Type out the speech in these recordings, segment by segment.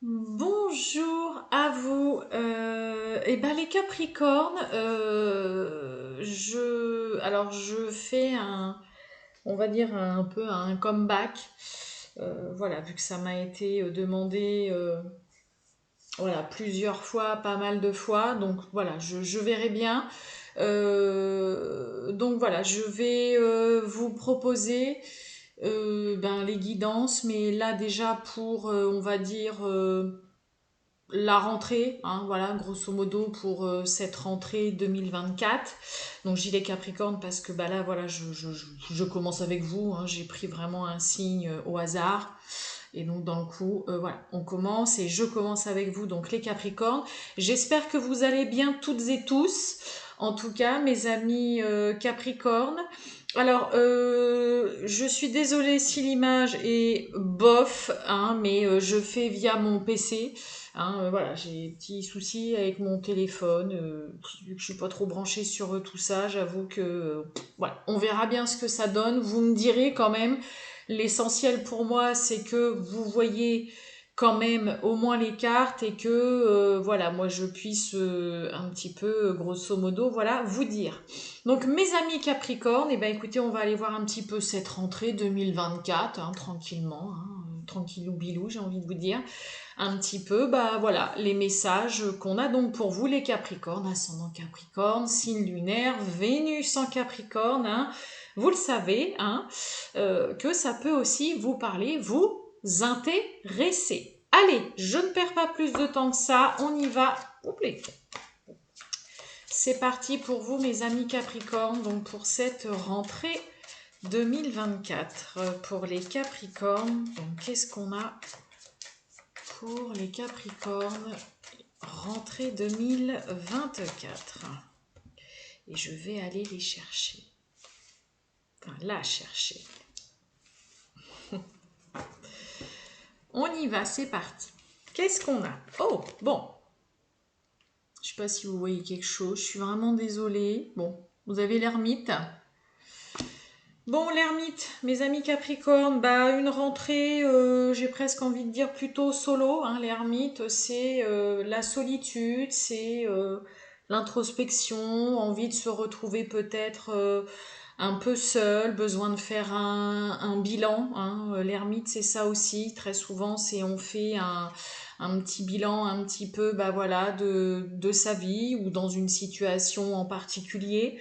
Bonjour à vous. Eh ben les Capricornes, je fais on va dire un peu un comeback. Voilà, vu que ça m'a été demandé, voilà, plusieurs fois, pas mal de fois. Donc voilà, je verrai bien. Donc voilà, je vais vous proposer les guidances, mais là déjà pour, on va dire la rentrée, hein, voilà, grosso modo pour cette rentrée 2024. Donc j'y les Capricornes parce que bah là, voilà, je commence avec vous. Hein, j'ai pris vraiment un signe au hasard. Et donc dans le coup, voilà, on commence et je commence avec vous, donc les Capricornes. J'espère que vous allez bien toutes et tous. En tout cas, mes amis Capricornes. Alors, je suis désolée si l'image est bof, hein, mais je fais via mon PC. Hein, voilà, j'ai des petits soucis avec mon téléphone. Vu que je suis pas trop branchée sur tout ça, j'avoue que voilà, on verra bien ce que ça donne. Vous me direz quand même. L'essentiel pour moi, c'est que vous voyez quand même au moins les cartes et que voilà, moi je puisse un petit peu grosso modo voilà vous dire. Donc mes amis Capricorne, eh ben écoutez, on va aller voir un petit peu cette rentrée 2024 hein, tranquillement, hein, tranquillou bilou, j'ai envie de vous dire un petit peu, bah voilà, les messages qu'on a donc pour vous les Capricornes, ascendant Capricorne, signe lunaire, Vénus en Capricorne, hein, vous le savez, hein, que ça peut aussi vous parler, vous intéresser. Allez, je ne perds pas plus de temps que ça, on y va. Oublé. C'est parti pour vous mes amis Capricornes, donc pour cette rentrée 2024. Pour les Capricornes, donc qu'est-ce qu'on a pour les Capricornes, rentrée 2024. Et je vais aller les chercher. Enfin, la chercher. On y va, c'est parti. Qu'est-ce qu'on a? Oh, bon. Je sais pas si vous voyez quelque chose. Je suis vraiment désolée. Bon, vous avez l'ermite. Bon, l'ermite, mes amis Capricorne, bah une rentrée, j'ai presque envie de dire plutôt solo. Hein, l'ermite, c'est la solitude, c'est l'introspection, envie de se retrouver peut-être un peu seul, besoin de faire un bilan. Hein. L'ermite, c'est ça aussi. Très souvent, c'est on fait un petit bilan un petit peu bah voilà de sa vie ou dans une situation en particulier.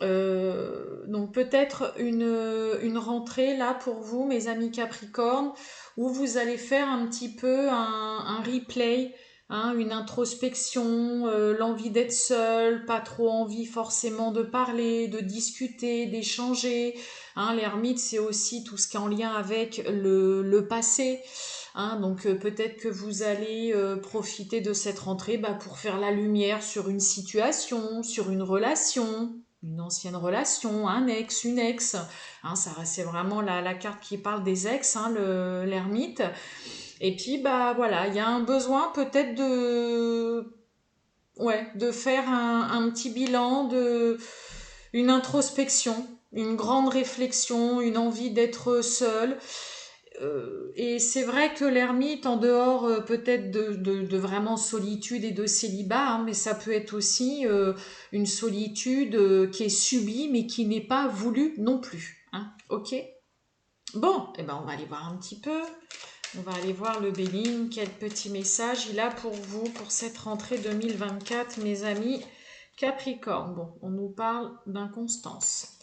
Donc peut-être une rentrée là pour vous, mes amis Capricorne, où vous allez faire un petit peu un replay, hein, une introspection, l'envie d'être seul, pas trop envie forcément de parler, de discuter, d'échanger. Hein, l'ermite, c'est aussi tout ce qui est en lien avec le passé. Hein, donc peut-être que vous allez profiter de cette rentrée bah, pour faire la lumière sur une situation, sur une relation, une ancienne relation, un ex, une ex. Hein, ça c'est vraiment la carte qui parle des ex, hein, l'ermite. Et puis bah voilà, il y a un besoin peut-être de faire un petit bilan, une introspection, une grande réflexion, une envie d'être seul. Et c'est vrai que l'ermite, en dehors peut-être de vraiment solitude et de célibat, hein, mais ça peut être aussi une solitude qui est subie, mais qui n'est pas voulue non plus. Hein, ok. Bon, eh ben on va aller voir un petit peu. On va aller voir le Béline. Quel petit message il a pour vous pour cette rentrée 2024, mes amis Capricorne. Bon, on nous parle d'inconstance.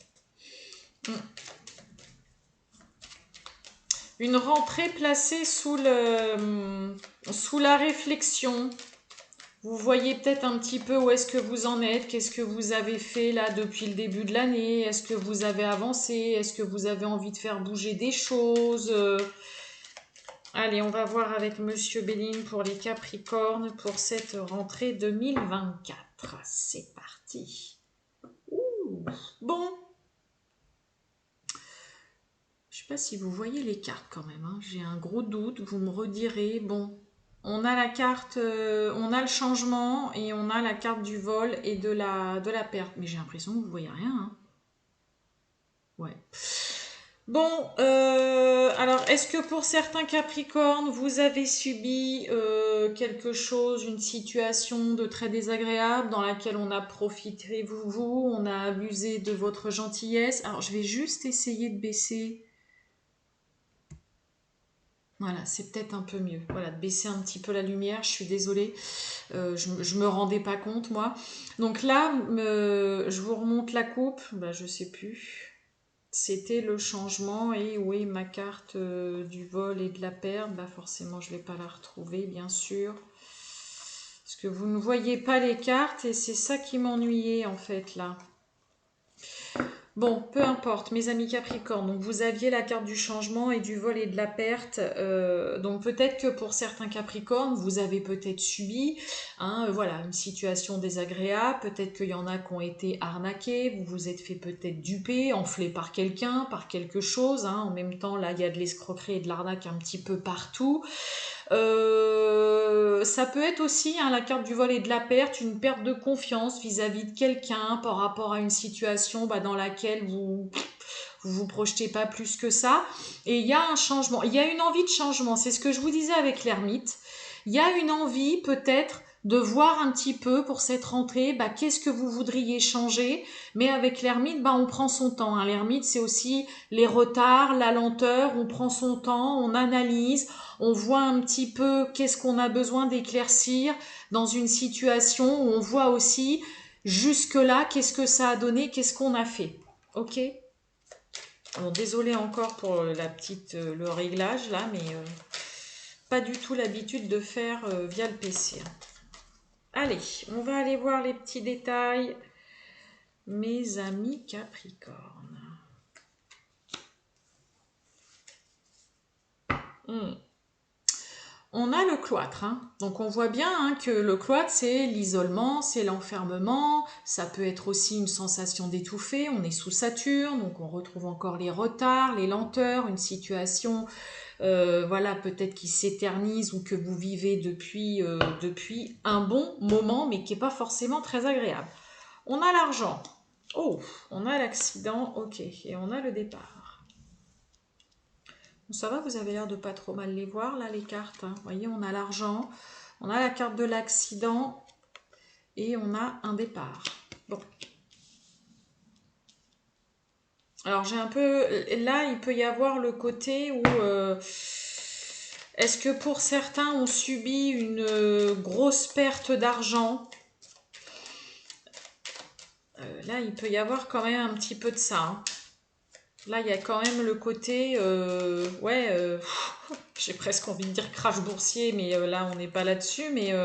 Une rentrée placée sous la réflexion. Vous voyez peut-être un petit peu où est-ce que vous en êtes, qu'est-ce que vous avez fait là depuis le début de l'année, est-ce que vous avez avancé, est-ce que vous avez envie de faire bouger des choses. Allez, on va voir avec Monsieur Béline pour les Capricornes pour cette rentrée 2024. C'est parti. Ouh, bon, je sais pas si vous voyez les cartes quand même. Hein. J'ai un gros doute. Vous me redirez. Bon, on a la carte, on a le changement et on a la carte du vol et de la perte. Mais j'ai l'impression que vous voyez rien. Hein. Ouais. Bon, alors est-ce que pour certains Capricornes, vous avez subi quelque chose, une situation de très désagréable dans laquelle on a profité de vous, on a abusé de votre gentillesse? Alors je vais juste essayer de baisser. Voilà, c'est peut-être un peu mieux. Voilà, de baisser un petit peu la lumière, je suis désolée. Je me rendais pas compte, moi. Donc là, je vous remonte la coupe. Bah, je sais plus. C'était le changement. Et où est ma carte du vol et de la perte? Bah, forcément, je vais pas la retrouver, bien sûr. Parce que vous ne voyez pas les cartes et c'est ça qui m'ennuyait, en fait, là. Bon, peu importe, mes amis Capricorne, donc vous aviez la carte du changement et du vol et de la perte, donc peut-être que pour certains Capricornes, vous avez peut-être subi voilà, une situation désagréable, peut-être qu'il y en a qui ont été arnaqués, vous vous êtes fait peut-être duper, enflé par quelqu'un, par quelque chose, en même temps là il y a de l'escroquerie et de l'arnaque un petit peu partout. Ça peut être aussi la carte du vol et de la perte, une perte de confiance vis-à-vis de quelqu'un par rapport à une situation dans laquelle vous projetez pas plus que ça. Et il y a un changement, il y a une envie de changement. C'est ce que je vous disais avec l'ermite. Il y a une envie peut-être de voir un petit peu pour cette rentrée, qu'est-ce que vous voudriez changer. Mais avec l'ermite, on prend son temps. L'ermite, c'est aussi les retards, la lenteur. On prend son temps, on analyse, on voit un petit peu qu'est-ce qu'on a besoin d'éclaircir dans une situation où on voit aussi jusque-là qu'est-ce que ça a donné, qu'est-ce qu'on a fait. Ok? Bon, désolé encore pour le réglage là, mais pas du tout l'habitude de faire via le PC. Allez, on va aller voir les petits détails. Mes amis Capricorne. On a le cloître, donc on voit bien que le cloître c'est l'isolement, c'est l'enfermement, ça peut être aussi une sensation d'étouffer, on est sous Saturne, donc on retrouve encore les retards, les lenteurs, une situation voilà, peut-être qui s'éternise ou que vous vivez depuis un bon moment, mais qui n'est pas forcément très agréable. On a l'argent. Oh, on a l'accident, ok, et on a le départ. Bon, ça va, vous avez l'air de pas trop mal les voir, là, les cartes. Vous voyez, on a l'argent, on a la carte de l'accident et on a un départ. Bon. Alors, j'ai un peu... Là, il peut y avoir le côté où... est-ce que pour certains, on subit une grosse perte d'argent? Là, il peut y avoir quand même un petit peu de ça. Là, il y a quand même le côté... j'ai presque envie de dire crash boursier, mais là, on n'est pas là-dessus. Mais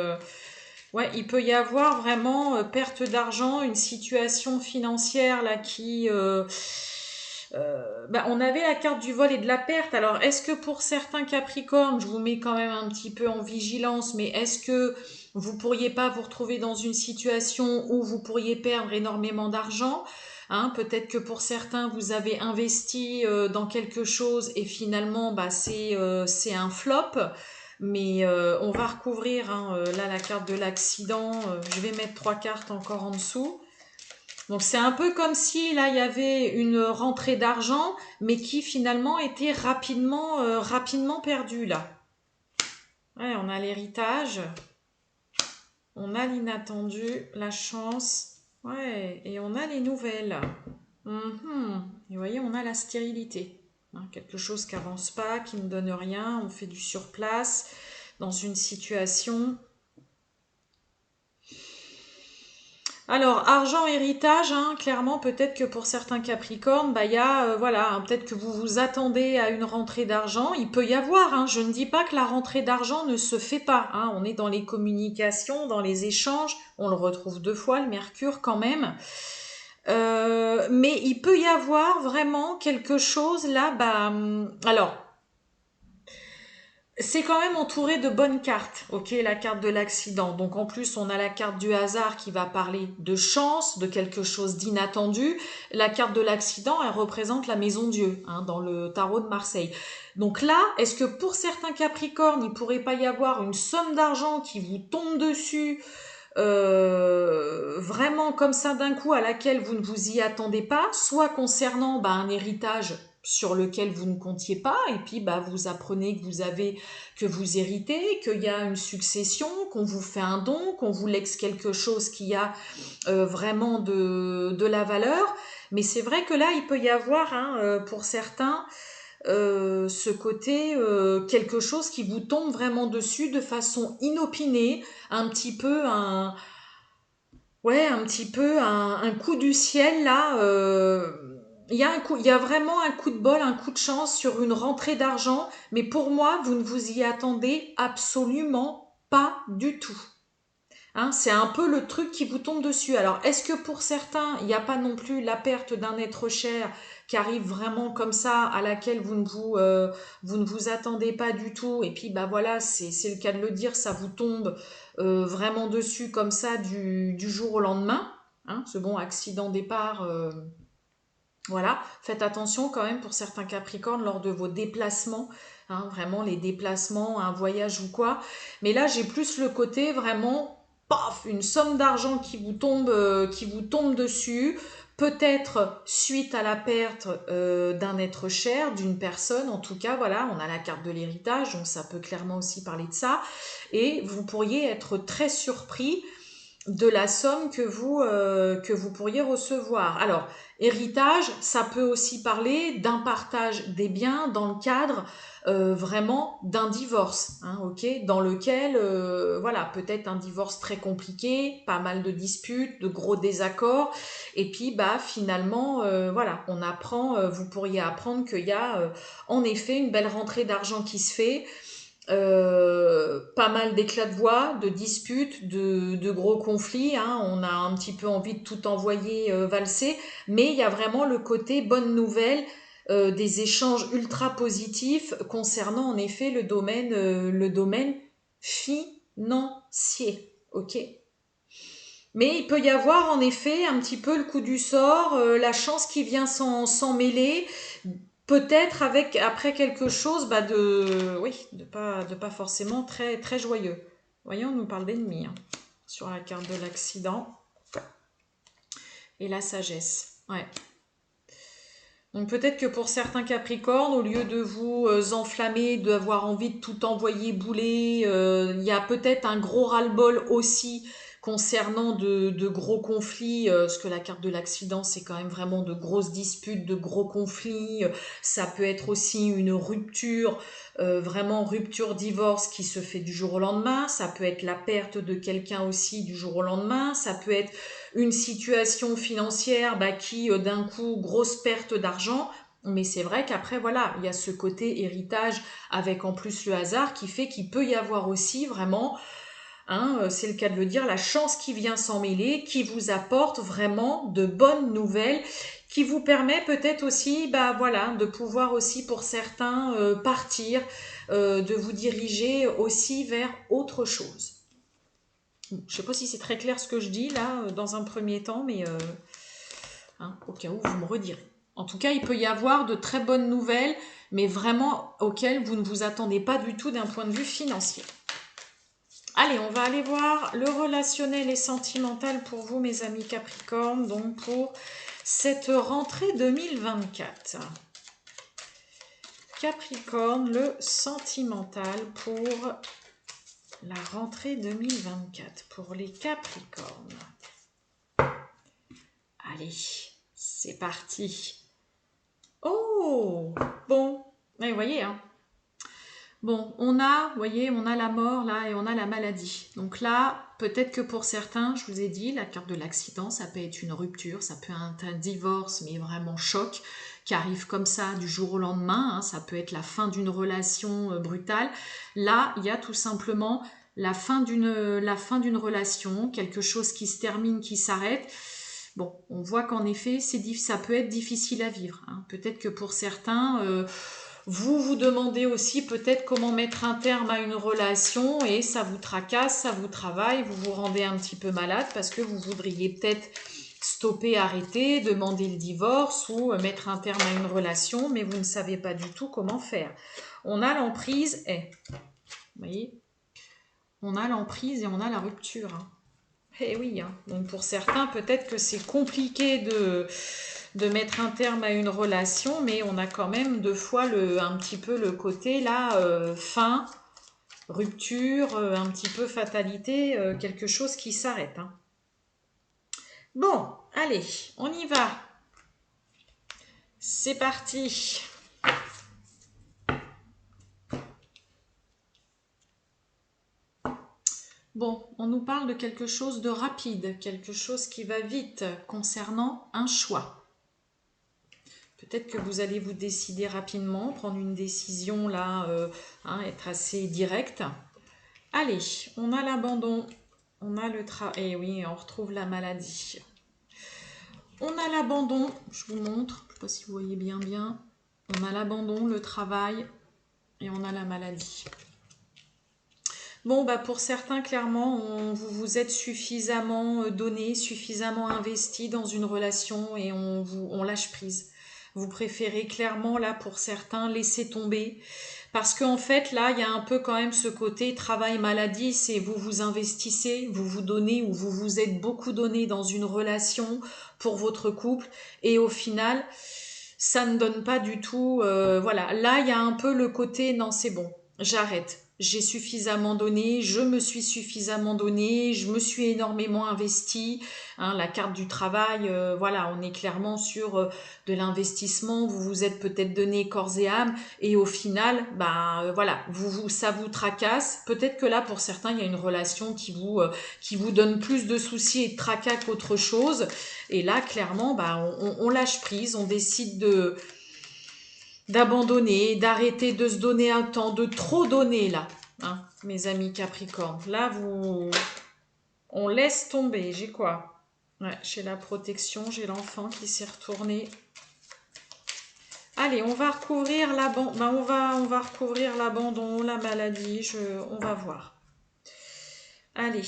ouais, il peut y avoir vraiment perte d'argent, une situation financière là qui... on avait la carte du vol et de la perte. Alors, est-ce que pour certains Capricornes, je vous mets quand même un petit peu en vigilance, mais est-ce que vous pourriez pas vous retrouver dans une situation où vous pourriez perdre énormément d'argent? Peut-être que pour certains, vous avez investi dans quelque chose et finalement, c'est un flop. Mais on va recouvrir là la carte de l'accident. Je vais mettre 3 cartes encore en dessous. Donc c'est un peu comme si là il y avait une rentrée d'argent, mais qui finalement était rapidement perdue là. Ouais, on a l'héritage, on a l'inattendu, la chance, ouais, et on a les nouvelles. Et vous voyez, on a la stérilité. Quelque chose qui n'avance pas, qui ne donne rien, on fait du surplace dans une situation. Alors, argent, héritage, clairement, peut-être que pour certains Capricornes, il y a, peut-être que vous vous attendez à une rentrée d'argent. Il peut y avoir, je ne dis pas que la rentrée d'argent ne se fait pas. On est dans les communications, dans les échanges. On le retrouve 2 fois, le Mercure quand même. Mais il peut y avoir vraiment quelque chose là, alors, c'est quand même entouré de bonnes cartes, ok, la carte de l'accident. Donc en plus, on a la carte du hasard qui va parler de chance, de quelque chose d'inattendu. La carte de l'accident, elle représente la maison Dieu dans le tarot de Marseille. Donc là, est-ce que pour certains Capricornes, il pourrait pas y avoir une somme d'argent qui vous tombe dessus vraiment comme ça d'un coup à laquelle vous ne vous y attendez pas, soit concernant un héritage sur lequel vous ne comptiez pas, et puis bah, vous apprenez que vous héritez, qu'il y a une succession, qu'on vous fait un don, qu'on vous lègue quelque chose qui a vraiment de la valeur. Mais c'est vrai que là, il peut y avoir, hein, pour certains, ce côté quelque chose qui vous tombe vraiment dessus de façon inopinée, un petit peu un coup du ciel là. Il y a vraiment un coup de bol, un coup de chance sur une rentrée d'argent, mais pour moi, vous ne vous y attendez absolument pas du tout. Hein, c'est un peu le truc qui vous tombe dessus. Alors, est-ce que pour certains, il n'y a pas non plus la perte d'un être cher qui arrive vraiment comme ça, à laquelle vous ne vous attendez pas du tout, et puis bah voilà, c'est le cas de le dire, ça vous tombe vraiment dessus comme ça du jour au lendemain. Hein, ce bon accident départ, voilà. Faites attention quand même pour certains Capricornes lors de vos déplacements, hein, vraiment les déplacements, un voyage ou quoi. Mais là, j'ai plus le côté vraiment, paf, une somme d'argent qui vous tombe dessus. Peut-être suite à la perte d'un être cher, d'une personne. En tout cas, voilà, on a la carte de l'héritage, donc ça peut clairement aussi parler de ça. Et vous pourriez être très surpris de la somme que vous pourriez recevoir. Alors, héritage, ça peut aussi parler d'un partage des biens dans le cadre vraiment d'un divorce, hein, ok, dans lequel, voilà, peut-être un divorce très compliqué, pas mal de disputes, de gros désaccords, et puis bah finalement, voilà, vous pourriez apprendre qu'il y a en effet une belle rentrée d'argent qui se fait, pas mal d'éclats de voix, de disputes, de gros conflits, hein. On a un petit peu envie de tout envoyer valser, mais il y a vraiment le côté bonne nouvelle, des échanges ultra positifs concernant en effet le domaine financier. Ok. Mais il peut y avoir en effet un petit peu le coup du sort, la chance qui vient s'en mêler, peut-être avec après quelque chose bah de pas forcément très très joyeux. Voyons, on nous parle d'ennemis, hein, sur la carte de l'accident et la sagesse. Ouais. Donc peut-être que pour certains Capricornes, au lieu de vous enflammer, d'avoir envie de tout envoyer bouler, il y a peut-être un gros ras-le-bol aussi concernant de gros conflits, parce que la carte de l'accident, c'est quand même vraiment de grosses disputes, de gros conflits. Ça peut être aussi une rupture, vraiment rupture divorce qui se fait du jour au lendemain. Ça peut être la perte de quelqu'un aussi du jour au lendemain. Ça peut être une situation financière bah, qui d'un coup grosse perte d'argent, mais c'est vrai qu'après voilà, il y a ce côté héritage avec en plus le hasard qui fait qu'il peut y avoir aussi vraiment, hein, c'est le cas de le dire, la chance qui vient s'en mêler, qui vous apporte vraiment de bonnes nouvelles, qui vous permet peut-être aussi bah voilà, de pouvoir aussi pour certains partir, de vous diriger aussi vers autre chose. Je ne sais pas si c'est très clair ce que je dis là dans un premier temps, mais hein, au cas où vous me redirez. En tout cas, il peut y avoir de très bonnes nouvelles, mais vraiment auxquelles vous ne vous attendez pas du tout d'un point de vue financier. Allez, on va aller voir le relationnel et sentimental pour vous, mes amis Capricorne, donc pour cette rentrée 2024. Capricorne, le sentimental pour la rentrée 2024 pour les Capricornes. Allez, c'est parti. Oh, bon, mais vous voyez, hein. Bon, vous voyez, on a la mort là et on a la maladie. Donc là, peut-être que pour certains, je vous ai dit, la carte de l'accident, ça peut être une rupture, ça peut être un divorce, mais vraiment choc, qui arrive comme ça du jour au lendemain. Hein, ça peut être la fin d'une relation brutale. Là, il y a tout simplement la fin d'une relation, quelque chose qui se termine, qui s'arrête. Bon, on voit qu'en effet, ça peut être difficile à vivre. Hein. Peut-être que pour certains, vous vous demandez aussi peut-être comment mettre un terme à une relation et ça vous tracasse, ça vous travaille, vous vous rendez un petit peu malade parce que vous voudriez peut-être stopper, arrêter, demander le divorce ou mettre un terme à une relation, mais vous ne savez pas du tout comment faire. On a l'emprise et, vous voyez, on a l'emprise et on a la rupture. Hein. Eh oui, hein. Donc pour certains, peut-être que c'est compliqué de mettre un terme à une relation, mais on a quand même deux fois un petit peu le côté là, fin, rupture, un petit peu fatalité, quelque chose qui s'arrête. Hein. Bon, allez, on y va. C'est parti. Bon, on nous parle de quelque chose de rapide, quelque chose qui va vite concernant un choix. Peut-être que vous allez vous décider rapidement, prendre une décision là, être assez direct. Allez, on a l'abandon, on a le et oui, on retrouve la maladie. On a l'abandon, je vous montre, je ne sais pas si vous voyez bien. On a l'abandon, le travail et on a la maladie. Bon, bah pour certains, clairement, vous vous êtes suffisamment donné, suffisamment investi dans une relation et on lâche prise. Vous préférez clairement, là, pour certains, laisser tomber. Parce qu'en fait, là, il y a un peu quand même ce côté travail-maladie, c'est vous vous investissez, vous vous donnez ou vous vous êtes beaucoup donné dans une relation pour votre couple. Et au final, ça ne donne pas du tout... voilà, là, il y a un peu le côté, non, c'est bon, j'arrête. J'ai suffisamment donné, je me suis suffisamment donné, je me suis énormément investi. Hein, la carte du travail, voilà, on est clairement sur de l'investissement. Vous vous êtes peut-être donné corps et âme, et au final, voilà, ça vous tracasse. Peut-être que là, pour certains, il y a une relation qui vous donne plus de soucis et de tracas qu'autre chose. Et là, clairement, on lâche prise, on décide d'abandonner, d'arrêter de se donner un temps, de trop donner là, hein, mes amis Capricorne. Là, on laisse tomber. J'ai quoi? Ouais, j'ai la protection, j'ai l'enfant qui s'est retourné. Allez, on va recouvrir l'abandon, on va recouvrir l'abandon, la maladie, on va voir. Allez.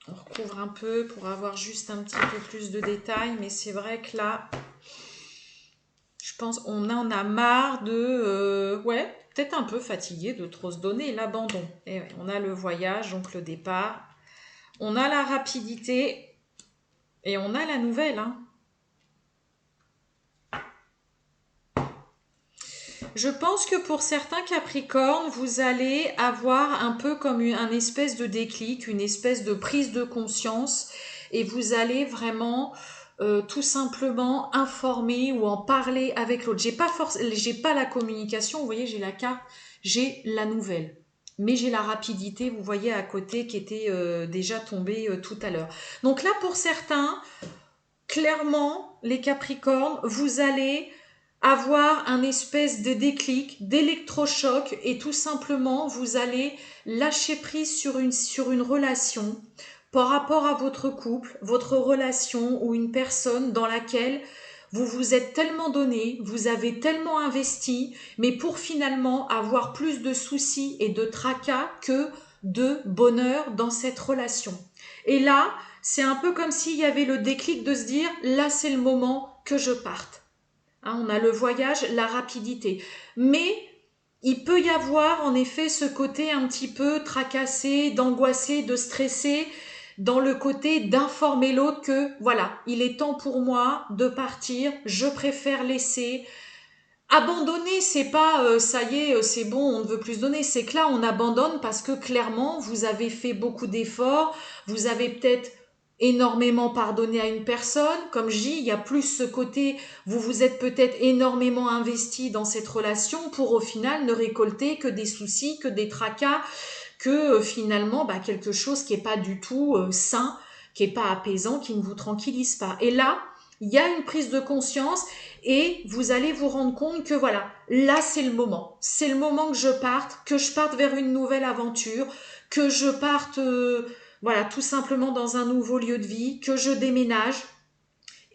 On recouvre un peu pour avoir juste un petit peu plus de détails, mais c'est vrai que là, je pense on en a marre de... ouais, peut-être un peu fatigué de trop se donner, l'abandon. Et ouais, on a le voyage, donc le départ. On a la rapidité et on a la nouvelle. Hein. Je pense que pour certains Capricornes, vous allez avoir un peu comme un espèce de déclic, une espèce de prise de conscience et vous allez vraiment tout simplement informer ou en parler avec l'autre. J'ai pas la communication, vous voyez, j'ai la carte, j'ai la nouvelle. Mais j'ai la rapidité, vous voyez, à côté qui était déjà tombée tout à l'heure. Donc là, pour certains, clairement, les Capricornes, vous allez avoir un espèce de déclic, d'électrochoc et tout simplement, vous allez lâcher prise sur une relation par rapport à votre couple, votre relation ou une personne dans laquelle vous vous êtes tellement donné, vous avez tellement investi, mais pour finalement avoir plus de soucis et de tracas que de bonheur dans cette relation. Et là, c'est un peu comme s'il y avait le déclic de se dire, là c'est le moment que je parte. Hein, on a le voyage, la rapidité. Mais il peut y avoir en effet ce côté un petit peu tracassé, d'angoissé, de stressé, dans le côté d'informer l'autre que voilà, il est temps pour moi de partir, je préfère laisser. Abandonner, c'est pas ça y est, c'est bon, on ne veut plus donner. C'est que là, on abandonne parce que clairement, vous avez fait beaucoup d'efforts, vous avez peut-être énormément pardonné à une personne. Comme je dis, il y a plus ce côté, vous vous êtes peut-être énormément investi dans cette relation pour au final ne récolter que des soucis, que des tracas, que finalement, quelque chose qui est pas du tout sain, qui est pas apaisant, qui ne vous tranquillise pas. Et là, il y a une prise de conscience et vous allez vous rendre compte que voilà, là c'est le moment. C'est le moment que je parte vers une nouvelle aventure, que je parte voilà, tout simplement dans un nouveau lieu de vie, que je déménage.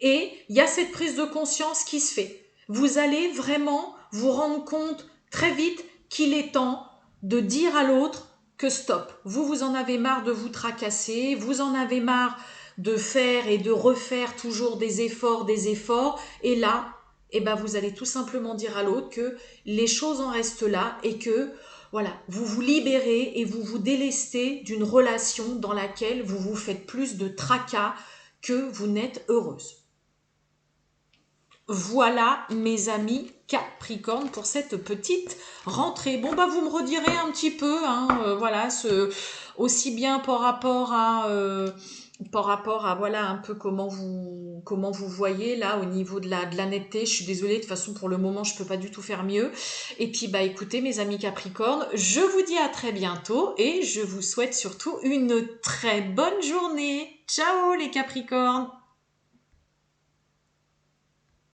Et il y a cette prise de conscience qui se fait. Vous allez vraiment vous rendre compte très vite qu'il est temps de dire à l'autre que stop. Vous en avez marre de vous tracasser, vous en avez marre de faire et de refaire toujours des efforts. Et là, vous allez tout simplement dire à l'autre que les choses en restent là et que voilà, vous vous libérez et vous vous délestez d'une relation dans laquelle vous vous faites plus de tracas que vous n'êtes heureuse. Voilà mes amis Capricorne pour cette petite rentrée. Bon bah vous me redirez un petit peu, hein, voilà, aussi bien par rapport à voilà un peu comment vous voyez là au niveau de la netteté. Je suis désolée, de toute façon pour le moment je peux pas du tout faire mieux. Et puis bah écoutez mes amis Capricorne, je vous dis à très bientôt et je vous souhaite surtout une très bonne journée. Ciao les Capricornes!